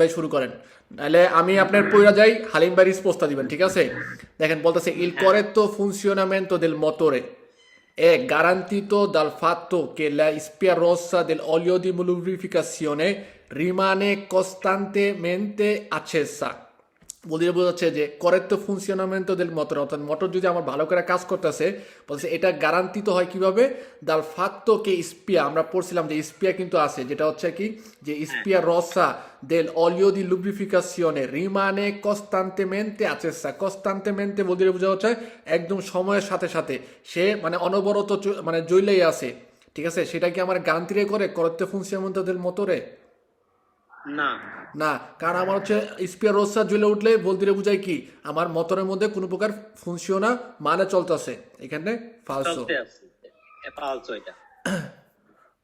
ভাই শুরু করেন, নাহলে আমি আপনার পইরা যাই, হালিম ভাই রিস্পোস্তা দিবেন, ঠিক আছে? দেখেন বলতেছে il হ্যাঁ। corretto funzionamento del motore è garantito dal fatto che la spia rossa dell'olio di lubrificazione rimane costantemente accesa. বলতে বোঝাচ্ছে যে করেক্ট ফুনকশনামেন্টো দেল মোটর, অর্থাৎ মোটর যদি আমার ভালো করে কাজ করতেছে, বলছে এটা গ্যারান্টি তো হয় কিভাবে, দাল ফাত্তো কে স্পিয়া, আমরা পড়ছিলাম যে স্পিয়া কিন্তু আছে, যেটা হচ্ছে কি যে হ্যাঁ। স্পিয়া রসা দেল অলিও দি লুব্রিফিকাসিওনে রিমানে কনস্টান্টেমেন্টে আচেসা। কনস্টান্টেমেন্টে বলতে বোঝা হচ্ছে একদম সময়ের সাথে সাথে সে মানে অনবরত মানে জ্বলেই আছে, ঠিক আছে? সেটা কি আমার গ্যারান্টি করে করেক্ট ফুনকশনামেন্টো দেল মোটরে? না, না, কারণ আমার হচ্ছে স্পিয়ার রোসার জ্বলে উঠলে বলতে বোঝায় কি আমার মোটরের মধ্যে কোনো প্রকার ফুনসিওনা মানে চলতেছে, এখানে ফালসো। চলতে আছে। ফালসো এটা।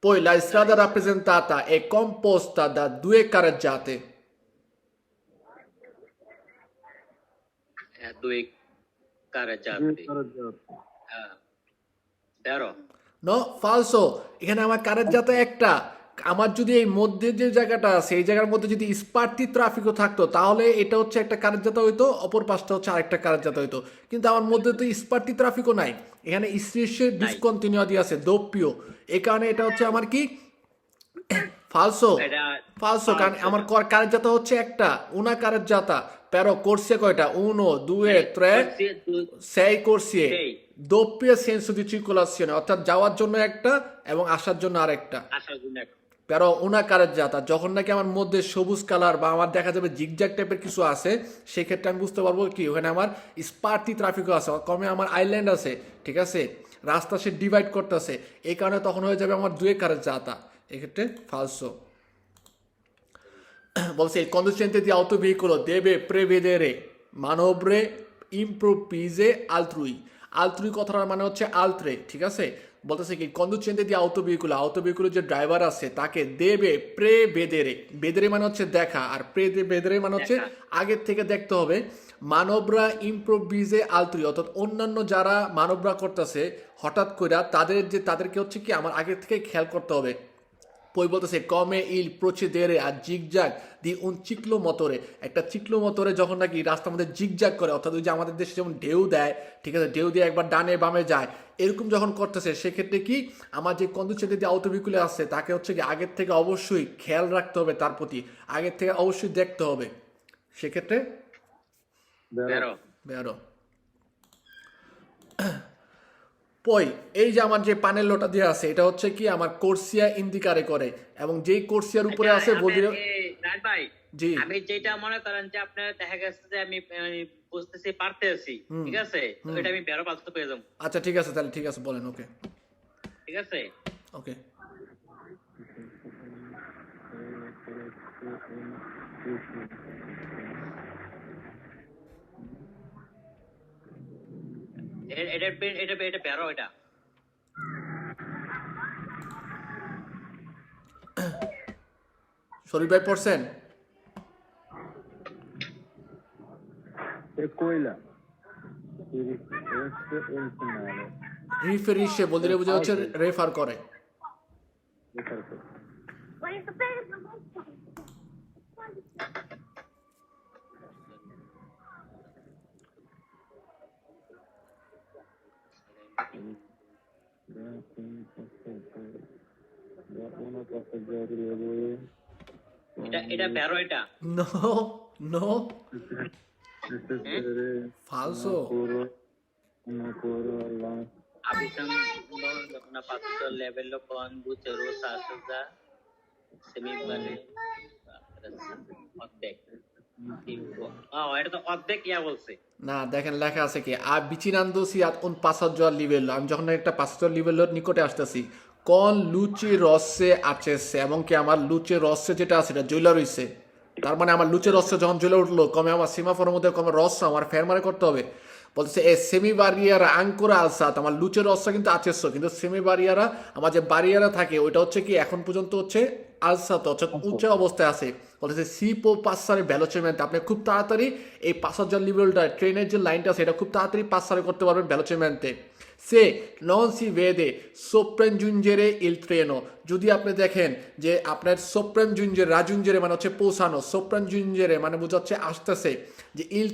Poi la strada rappresentata è composta da due carreggiate. দুই কারে যাবে। তেরো। নো, ফালসো। এখানে আমার কারেজ্জাতে একটা, আমার যদি এই মধ্যে যে জায়গাটা আছে এই জায়গার মধ্যে যদি স্পার্টি ট্রাফিকও থাকতো তাহলে এটা হচ্ছে একটা কারেজ্জাতা হইতো, অপর পাশটা হচ্ছে আরেকটা কারেজ্জাতা হইতো, কিন্তু আমার মধ্যে তো স্পার্টি ট্রাফিকও নাই, এখানে স্ট্রেসের নাই। ডিসকন্টিনিউটি আছে, দোপ্পিও। এই কারণে এটা হচ্ছে আমার কি ফালসো। এটা ফালসো, কারণ ফালসো আমার এটা। কারেজ্জাতা হচ্ছে একটা, উনা কারেজ্জাতা pero corsie কয়টা, উনো দুয়ে ত্রে সেই করছিয়ে সেই doppio senso di circolazione, অর্থাৎ যাওয়ার জন্য একটা এবং আসার জন্য আরেকটা। আসার জন্য একটা। pero una carreggiata যখন নাকি আমার মধ্যে সবুজ কালার বা আমার দেখা যাবে জিগজ্যাগ টাইপের কিছু আছে, সেক্ষেত্রে আমি বুঝতে পারবো কি ওখানে আমার স্পার্টি ট্রাফিকও আছে, কমে আমার আইল্যান্ড আছে, ঠিক আছে? রাস্তা সে ডিভাইড করতেছে, এই কারণে তখন হয়ে যাবে আমার দুয়ে carreggiata, এক্ষেত্রে ফালসো। বলছে il conducente di autoveicolo deve prevedere manovre improvvise altrui। altrui কথাটার মানে হচ্ছে altre, ঠিক আছে? বলতেছে কি conducente di autoveicolo, autoveicolo যে ড্রাইভার আছে তাকে দেবে prevedere, vedere মানে হচ্ছে দেখা, আর prevedere মানে হচ্ছে দেখা। আগের থেকে দেখতে হবে। মানবরা ইম্প্রোভিজে আলত্রি, অর্থাৎ অন্যান্য যারা মানবরা করতেছে হঠাৎ করে তাদেরকে হচ্ছে কি আমার আগের থেকে খেয়াল করতে হবে। পই বলতেছে কমে ইল প্রচেদেরে আর জিগজাগ দি উন চিকলো মতরে, একটা চিকলো মতরে যখন নাকি রাস্তার মধ্যে জিগজাগ করে, অর্থাৎ ওই যে আমাদের দেশে যেমন ঢেউ দেয়, ঠিক আছে, ঢেউ দিয়ে একবার ডানে বামে যায়, এরকম যখন করতেছে সেক্ষেত্রে কি আমার যে কন্ডুচেতে যে আউটোবিকুলে আসছে তাকে হচ্ছে কি আগের থেকে অবশ্যই খেয়াল রাখতে হবে, তার প্রতি আগের থেকে অবশ্যই দেখতে হবে, সেক্ষেত্রে তেরো। বেরো। পই এই যে আমার যে পানেলোটা দিয়ে আছে এটা হচ্ছে কি আমার কোর্সিয়া ইন্ডিকারে করে, এবং যেই কোর্সিয়ার উপরে আচ্ছা, আছে আমি বলতে রাত ভাই, জি আমি যেটা মনে করেন যে আপনার দেখা গেছে যে আমি বুঝতেছি পারতেছি, ঠিক আছে, তো এটা আমি বেরো পালতে পেয়ে যাবো। আচ্ছা ঠিক আছে, তাহলে ঠিক আছে বলেন, ওকে ঠিক আছে। ওকে। এটা এটা এটা বেরো এটা। শরীফ ভাই পড়ছেন? E quella si riferisce in finale. রিফেরিসে বলতে বোঝা হচ্ছে রেফার করে। Perfetto. Uno passeggeri e due. এটা এটা বেরো এটা। নো, নো, Necessitare ফালসো। una coro alla Abitando una passaggio livello con buce rosa asciutta semi-bane অর্ধেক। এটা তো অর্ধেক ইয়া বলছে। না দেখেন লেখা আছে কি আবিচিনান্দো সিয়াত উন পাসাজ্জর লিভেল, আমি যখন একটা পাসাজ্জর লিভেলের নিকটে আসতেছি কোন লুচি রসে আচেছে, এবং কি আমার লুচি রসে যেটা আছে এটা জ্বলা রইছে, তার মানে আমার লুচি রসে যখন জ্বলে উঠলো কমে আমার সীমাফোর মধ্যে কমে রস আমার ফেরমারে করতে হবে। বলতেছে এ সেমি বারিয়ারা আঙ্কুরা আলসাত, আমার লুচের রসটা কিন্তু আচেছ, কিন্তু সেমি বারিয়ারা আমার যে বারিয়ারা থাকে ওইটা হচ্ছে কি এখন পর্যন্ত হচ্ছে alzato, অর্থাৎ উঁচা অবস্থায় আছে, বলতেছে si può passare velocemente, আপনি খুব তাড়াতাড়ি এই passaggio a livello ট্রেনের যে লাইনটা আছে এটা খুব তাড়াতাড়ি পাসারে করতে পারবেন velocemente. Se non si vede sopraggiungere il treno, যদি আপনি দেখেন যে আপনার sopraggiungere raggiungere মানে হচ্ছে পৌঁছানো, sopraggiungere মানে বোঝাচ্ছে আসতেছে, যে il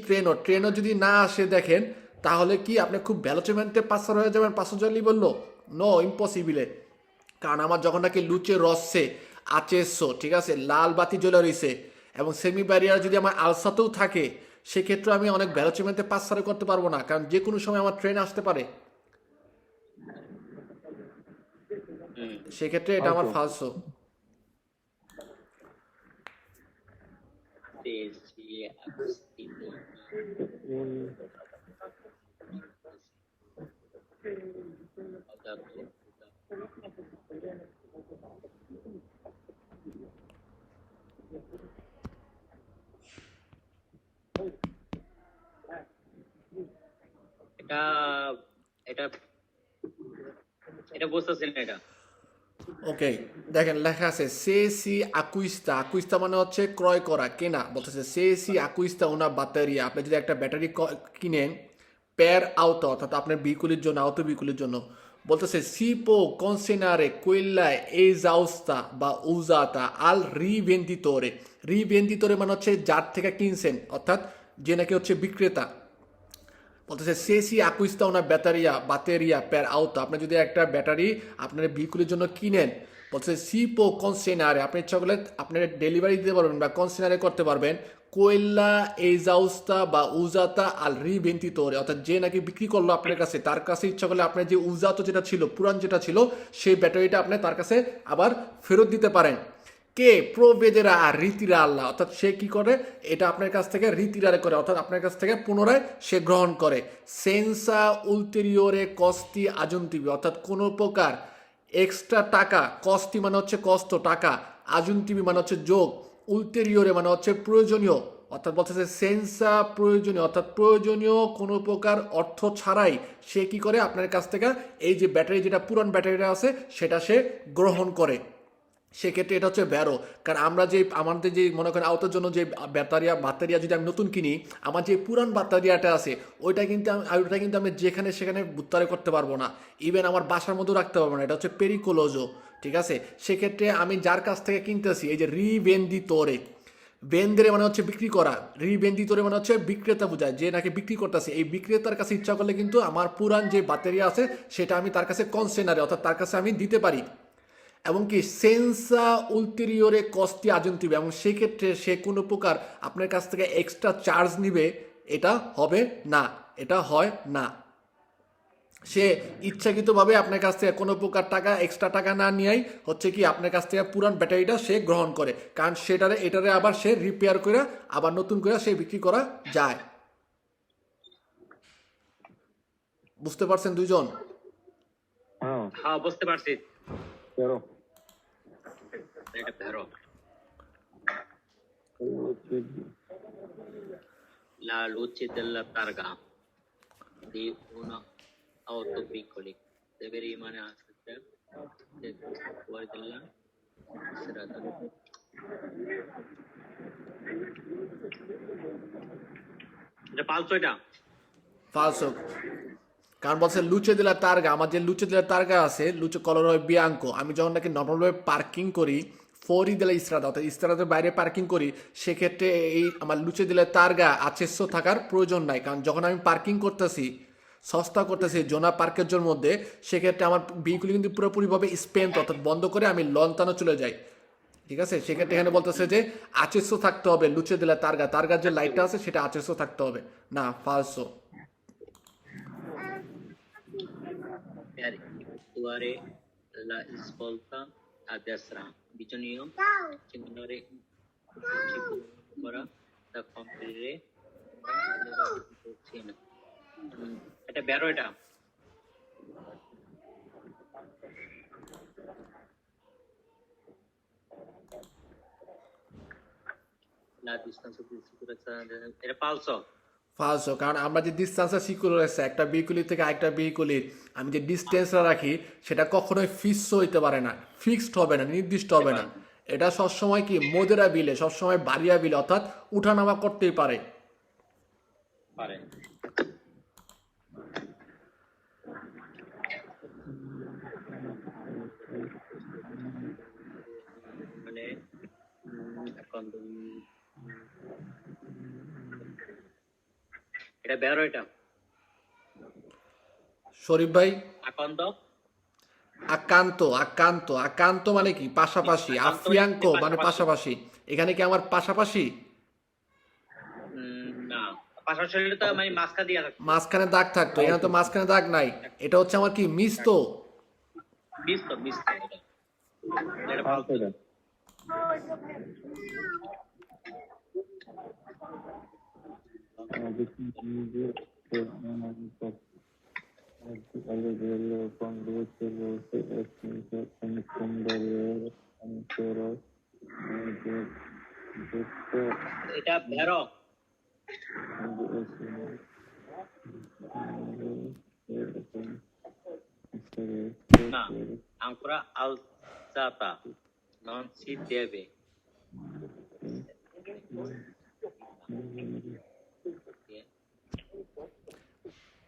treno যদি না আসে দেখেন তাহলে কি আপনি খুব velocemente পাসার হয়ে যাবেন passaggio a livello? No, impossibile. কারণ আমার যখন নাকি লুচে রসে আচেসো, ঠিক আছে, লাল বাতি জ্বলে রয়েছে এবং সেমি ব্যারিয়ার যদি আমার আলসাতেও থাকে, সেক্ষেত্রে আমি অনেক ভ্যালোচিমেন্টে পাস সারে করতে পারবো না, কারণ যে কোনো সময় আমার ট্রেন আসতে পারে। সেক্ষেত্রে এটা আমার ফালসো। এটা এটা এটা বুঝতেছেন এটা? ওকে, দেখেন লেখা আছে সে আকুইস্তা, আকুইস্তা মানে হচ্ছে ক্রয় করা, কেনা, বলতেছে সে আকুইস্তা ওনা ব্যাটারিয়া, আপনি যদি একটা ব্যাটারি কিনেন পের আউতো, অর্থাৎ আপনার বিকুলির জন্য, আউতো বিকুলির জন্য, বলতেছে সিপো কনসেনারে কোয়েল্লা এজাউস্তা বা উজাতা আল রিভেন্দিতোরে, রিভেন্দিতোরে মানে হচ্ছে যার থেকে কিনছেন, অর্থাৎ যে নাকি হচ্ছে বিক্রেতা। বলতেছে সে আকুইস্তা ওনা ব্যাটারিয়া পের আউতো, আপনি যদি একটা ব্যাটারি আপনার ভেহিকুলের জন্য কিনেন, বলতেছে সিপো কনসেনারে, আপনি ইচ্ছা করলে আপনার ডেলিভারি দিতে পারবেন বা কনসেনারে করতে পারবেন, কোয়েল্লা এজাউস্তা বা উজাতা আল রিভেন্দিতোরে, অর্থাৎ যে নাকি বিক্রি করলো আপনার কাছে, তার কাছে ইচ্ছা করলে আপনার যে উজাতো যেটা ছিল, পুরান যেটা ছিল, সেই ব্যাটারিটা আপনি তার কাছে আবার ফেরত দিতে পারেন। কে প্রবেদেরা আর রীতিরা আল্লাহ, অর্থাৎ সে কি করে, এটা আপনার কাছ থেকে রীতিরারে করে, অর্থাৎ আপনার কাছ থেকে পুনরায় সে গ্রহণ করে। সেন্সা উলতেরিওরে কস্তি আজন্তিবি, অর্থাৎ কোনো প্রকার এক্সট্রা টাকা, কস্তি মানে হচ্ছে কষ্ট টাকা, আজন্তিবি মানে হচ্ছে যোগ, উলতেরিওরে মানে হচ্ছে প্রয়োজনীয়, অর্থাৎ বলতেছে সেন্সা প্রয়োজনীয়, অর্থাৎ প্রয়োজনীয় কোনো প্রকার অর্থ ছাড়াই সে কি করে আপনার কাছ থেকে এই যে ব্যাটারি, যেটা পুরান ব্যাটারিটা আছে সেটা সে গ্রহণ করে। সেক্ষেত্রে এটা হচ্ছে ব্যারো, কারণ আমরা যে আমাদের যে মনে করেন আওতার জন্য যে বাতারিয়া যদি আমি নতুন কিনি, আমার যে পুরান বাতারিয়াটা আছে ওইটা কিন্তু আমি যেখানে সেখানে বুত্তারে করতে পারবো না, ইভেন আমার বাসার মধ্যেও রাখতে পারবো না, এটা হচ্ছে পেরিকোলোজো, ঠিক আছে। সেক্ষেত্রে আমি যার কাছ থেকে কিনতেছি, এই যে রিভেন্দিতোরে, বেন্দেরে মানে হচ্ছে বিক্রি করা, রিভেন্দিতোরে মানে হচ্ছে বিক্রেতা বোঝায়, যে নাকি বিক্রি করতেছে, এই বিক্রেতার কাছে ইচ্ছা করলে কিন্তু আমার পুরান যে বাতারিয়া আছে সেটা আমি তার কাছে কনসেনারে, অর্থাৎ তার কাছে আমি দিতে পারি। এমনকি সেন্সা উলটেরিওরে কস্তি আজন্তিবে, এবং সেক্ষেত্রে সে কোনো প্রকার আপনার কাছ থেকে এক্সট্রা চার্জ নিবে, এটা হবে না, এটা হয় না। সে ইচ্ছাকৃতভাবে আপনার কাছ থেকে কোনো প্রকার এক্সট্রা টাকা না নিয়েই হচ্ছে কি আপনার কাছ থেকে পুরান ব্যাটারিটা সে গ্রহণ করে, কারণ এটারে আবার সে রিপেয়ার করে আবার নতুন করে সে বিক্রি করা যায়। বুঝতে পারছেন দুইজন? হ্যাঁ বুঝতে পারছি। Pero, এটা বেরো। La luce della targa di una auto piccoli deve rimanere fuori dalla strada. এটা পালছো এটা? ফালসো, কারণ বলছে লুচে দিলা তারগা, আমার যে লুচে দিলা তারগা আছে, লুচে কলর হয় বিয়াঙ্কো, আমি যখন নাকি নর্মালভাবে পার্কিং করি ফোরি দিলা ইস্ত্রাদা, অর্থাৎ ইস্ত্রাদের বাইরে পার্কিং করি, সেক্ষেত্রে এই আমার লুচে দিলা তারগা আচেস্য থাকার প্রয়োজন নাই, কারণ যখন আমি পার্কিং করতেছি, সস্তা করতেছি জোনা পার্কের জন্য মধ্যে, সেক্ষেত্রে আমার বিগুলি কিন্তু পুরোপুরিভাবে স্পেন্ট, অর্থাৎ বন্ধ করে আমি লন্তানো চলে যাই, ঠিক আছে। সেক্ষেত্রে এখানে বলতেছে যে আচেস্য থাকতে হবে, লুচে দিলা তারগার যে লাইটটা আছে সেটা আচেস্য থাকতে হবে, না ফালসো। Per effettuare la svolta a destra bisogna segnalare ora da compiere এটা বেরো এটা। La distanza di sicurezza এটা পালছো? ফালসো, কারণ আমরা যে ডিস্টেন্সটা সিকিউর রয়েছে একটা ভেহিকুলি থেকে আরেকটা ভেহিকুলির, আমি যে ডিস্টেন্সটা রাখি সেটা কখনোই ফিক্সড হইতে পারে না, ফিক্সড হবে না, নির্দিষ্ট হবে না, এটা সবসময় কি মোদেরা বিলে, সবসময় বাড়িয়া বিলে, অর্থাৎ উঠানামা করতেই পারে। পারে। মানে এখন এটা বেরো এটা শরীফ ভাই, আকন্দ আকান্ত, আকান্ত, আকান্ত মানে কি পাশাপাশি, আকান্ত আফিয়াঙ্ক মানে পাশাপাশি। পাশাপাশি। এখানে কি আমার পাশাপাশি? না পাশাপাশি হলে তো মানে মাঝখান দিয়ে থাকতো। মাঝখানে দাগ থাকতো, এখানে তো মাঝখানে দাগ নাই। এটা হচ্ছে আমার কি মিস্ত। মিস তো এটা। এটা ভালো। ফালতু দেন। এটা বেরো না আঙ্কুরা আলসাতা নন সি দেবে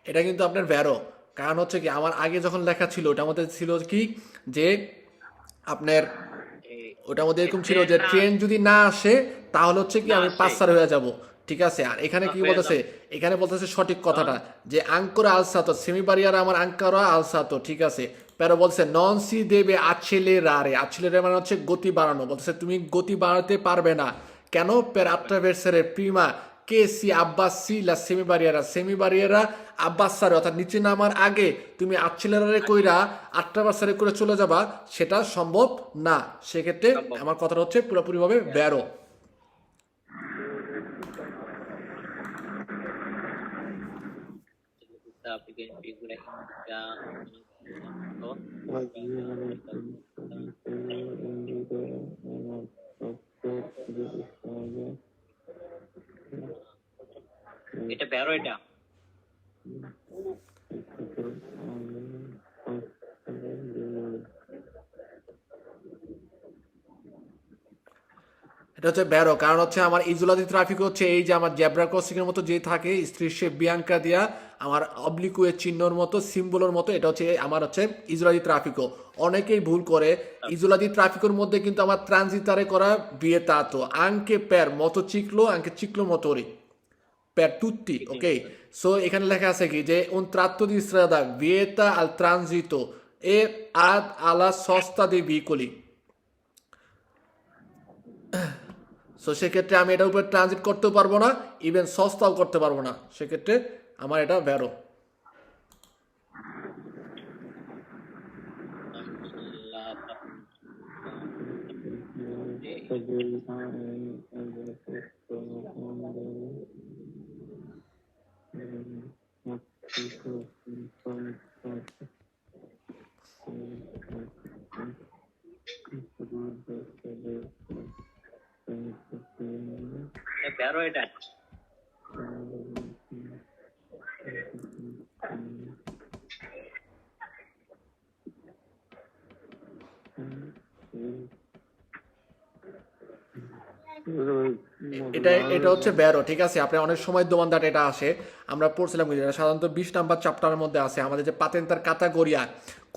এটা কিন্তু আপনার ভ্যারো। কারণ হচ্ছে কি আমার আগে যখন লেখা ছিল ওটার মধ্যে ছিল কি যে আপনার ওটার মধ্যে এরকম ছিল যে ট্রেন যদি না আসে তাহলে হচ্ছে কি না আমি আসে। পাঁচসার হয়ে যাব। ঠিক আছে, আর এখানে কি হয়ে বলতেছে, এখানে বলতেছে সঠিক কথাটা যে আঙ্করা আলসাতো সেমি বারিয়ার আমার আঙ্করা আলসাতো। ঠিক আছে, প্যারো বলছে নন সি দেবে আছেলেরারে, আছেলেরে মানে হচ্ছে গতি বাড়ানো। বলতেছে তুমি গতি বাড়াতে পারবে না। কেন? পের আট্রাভের্সারে Prima K C Abbas C লা সেমি বারিয়ারা আব্বাস সারে, অর্থাৎ নিচে নামার আগে তুমি আচ্ছিলারে কইরা আট্রাভার্সারে করে চলে যাবা, সেটা সম্ভব না। সেক্ষেত্রে সম্ভব। আমার কথাটা হচ্ছে পুরোপুরিভাবে ব্যারো। figura indica এটা বেরো এটা এটা হচ্ছে ব্যারো। কারণ হচ্ছে আমার ইজুলাদি ট্রাফিক হচ্ছে এই যে আমার জেব্রা ক্রসিং এর মতো যে থাকে স্ত্রীর শেপ বিয়াঙ্কা দিয়া আমার অবলিকুয়ের চিহ্নর মতো সিম্বলের মতো, এটা হচ্ছে আমার হচ্ছে ইজুলাদি ট্রাফিকও। অনেকেই ভুল করে ইজুলাদি ট্রাফিকের মধ্যে কিন্তু আমার ট্রানজিটারে করা বিয়ে তাতো আঙ্কে প্যার মতো চিকলো আঙ্কে চিকলো মতোরি per tutti, ok? So এখানে লেখা আছে কি যে un tratto di strada vieta al transito e ad alla sosta dei veicoli. So সেক্ষেত্রে আমি এটার উপর ট্রানজিট করতেও পারবো না, ইভেন সস্তাও করতে পারবো না। সেক্ষেত্রে আমার এটা ব্যারো। বেরো এটা এটা এটা হচ্ছে ব্যারো। ঠিক আছে, আপনি অনেক সময় দোমানদাট এটা আসে, আমরা পড়ছিলাম কিন্তু এটা সাধারণত 20 নাম্বার চ্যাপ্টারের মধ্যে আছে আমাদের যে পাতেন্তার ক্যাটাগরিয়া,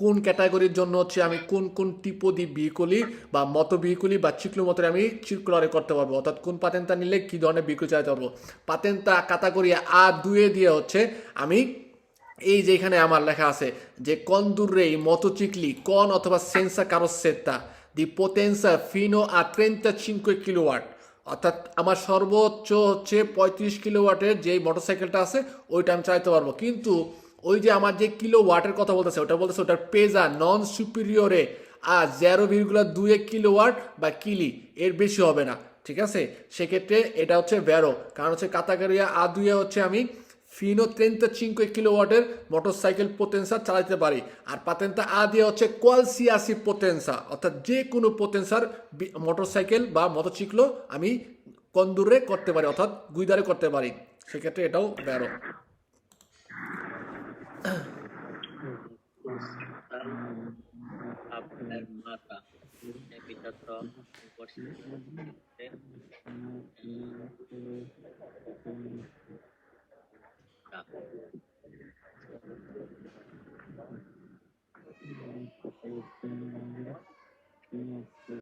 কোন ক্যাটাগরির জন্য হচ্ছে আমি কোন কোন টিপো দি বিকলি বা মতো বিকলি বা চিকলো মতো আমি চিরকুলারে করতে পারবো, অর্থাৎ কোন পাতেন্তা নিলে কি ধরনের বিকলি চাইতে পারবো। পাতেন্তা ক্যাটাগরিয়া A2 দিয়ে হচ্ছে আমি এই যে এখানে আমার লেখা আছে যে কন্দুরে মতোচিকলি কন অথবা সেন্সা কারোসেত্তা দি পোটেন্সা ফিনো আ 35 কিলোওয়াট, অর্থাৎ আমার সর্বোচ্চ হচ্ছে 35 কিলোওয়াটের যে মোটরসাইকেলটা আছে ওইটা আমি চাইতে পারবো। কিন্তু ওই যে আমার যে কিলো ওয়াটের কথা বলতেছে ওটা বলতেছে ওটার পেজা নন সুপিরিয়রে আর 0,2 কিলোওয়াট বা কিলি, এর বেশি হবে না। ঠিক আছে, সেক্ষেত্রে এটা হচ্ছে ব্যারো। কারণ হচ্ছে কাতাগারিয়া A2 হচ্ছে আমি ফিনো 35 কিলোওয়াটের মোটরসাইকেল পোটেন্সা চালাতে পারি। আর পাতেন্তা A দিয়ে হচ্ছে কোয়ালসিয়াসি পোটেন্সা, অর্থাৎ যে কোনো পোটেন্সার মোটরসাইকেল বা মোটরসাইকেল আমি কন্দুরে করতে পারি, অর্থাৎ গুইদারে করতে পারি। সেক্ষেত্রে এটাও ব্যারো। আপনার মাথা বিতত্ব